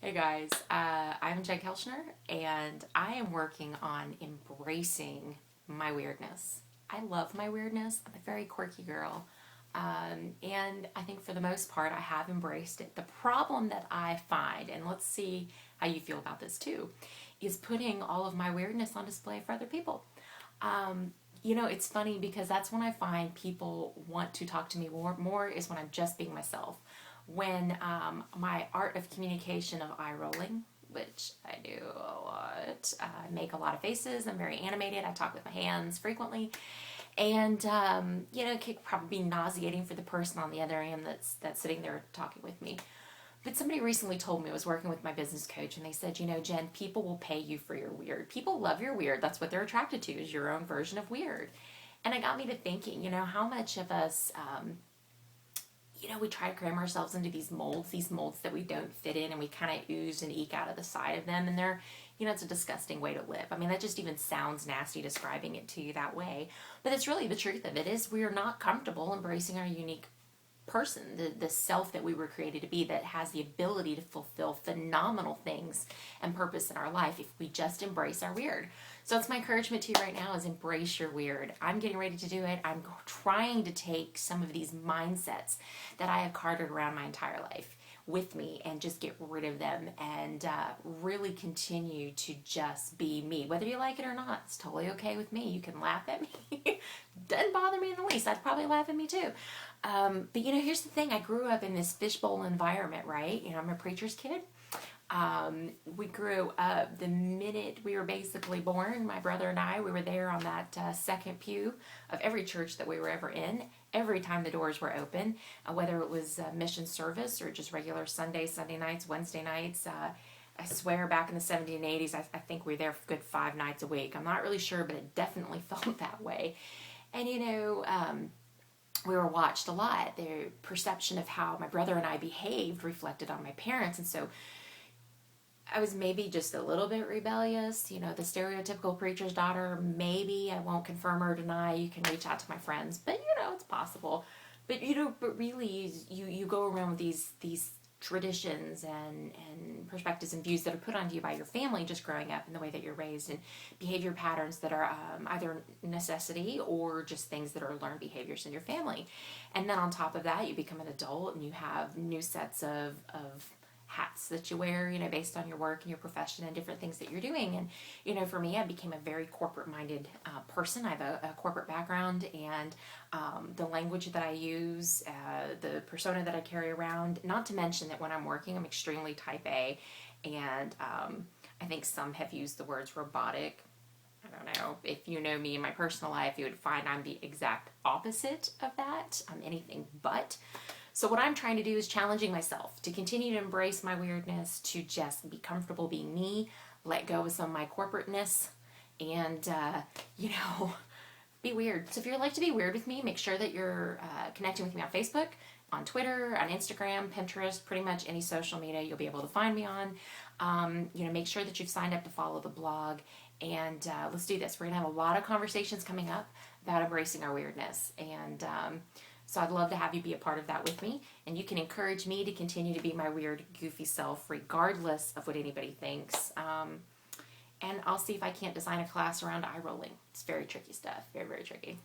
Hey guys, I'm Jen Kelchner, and I am working on embracing my weirdness. I love my weirdness. I'm a very quirky girl, and I think for the most part, I have embraced it. The problem that I find, and let's see how you feel about this too, is putting all of my weirdness on display for other people. It's funny because that's when I find people want to talk to me more is when I'm just being myself. When my art of communication of eye rolling, which I do a lot, I make a lot of faces, I'm very animated, I talk with my hands frequently, and it could probably be nauseating for the person on the other end that's sitting there talking with me. But somebody recently told me, I was working with my business coach, and they said, Jen, people will pay you for your weird. People love your weird. That's what they're attracted to, is your own version of weird. And it got me to thinking, how much of us, we try to cram ourselves into these molds that we don't fit in, and we kind of ooze and eke out of the side of them. And they're, it's a disgusting way to live. I mean, that just even sounds nasty describing it to you that way. But it's really the truth of it is we are not comfortable embracing our unique person, the self that we were created to be, that has the ability to fulfill phenomenal things and purpose in our life if we just embrace our weird. So it's my encouragement to you right now is embrace your weird. I'm getting ready to do it. I'm trying to take some of these mindsets that I have carted around my entire life with me and just get rid of them and really continue to just be me. Whether you like it or not, it's totally okay with me. You can laugh at me. Doesn't bother me in the least. I'd probably laugh at me too. But here's the thing. I grew up in this fishbowl environment, right? I'm a preacher's kid. We grew up the minute we were basically born. My brother and I, we were there on that second pew of every church that we were ever in. Every time the doors were open, whether it was mission service or just regular Sunday nights, Wednesday nights. I swear back in the 70s and 80s, I think we were there for good 5 nights a week. I'm not really sure, but it definitely felt that way. And we were watched a lot. The perception of how my brother and I behaved reflected on my parents. And so I was maybe just a little bit rebellious, the stereotypical preacher's daughter. Maybe I won't confirm or deny. You can reach out to my friends, but it's possible. But but really, you go around with these traditions and perspectives and views that are put onto you by your family just growing up and the way that you're raised, and behavior patterns that are either necessity or just things that are learned behaviors in your family. And then on top of that, you become an adult and you have new sets of hats that you wear, based on your work and your profession and different things that you're doing. And, for me, I became a very corporate-minded person. I have a corporate background, and the language that I use, the persona that I carry around, not to mention that when I'm working, I'm extremely type A, and I think some have used the words robotic. I don't know. If you know me in my personal life, you would find I'm the exact opposite of that. I'm anything but. So what I'm trying to do is challenging myself to continue to embrace my weirdness, to just be comfortable being me, let go of some of my corporateness, and, be weird. So if you'd like to be weird with me, make sure that you're connecting with me on Facebook, on Twitter, on Instagram, Pinterest, pretty much any social media you'll be able to find me on. Make sure that you've signed up to follow the blog, and let's do this. We're going to have a lot of conversations coming up about embracing our weirdness, and so I'd love to have you be a part of that with me, and you can encourage me to continue to be my weird, goofy self, regardless of what anybody thinks. And I'll see if I can't design a class around eye rolling. It's very tricky stuff, very, very tricky.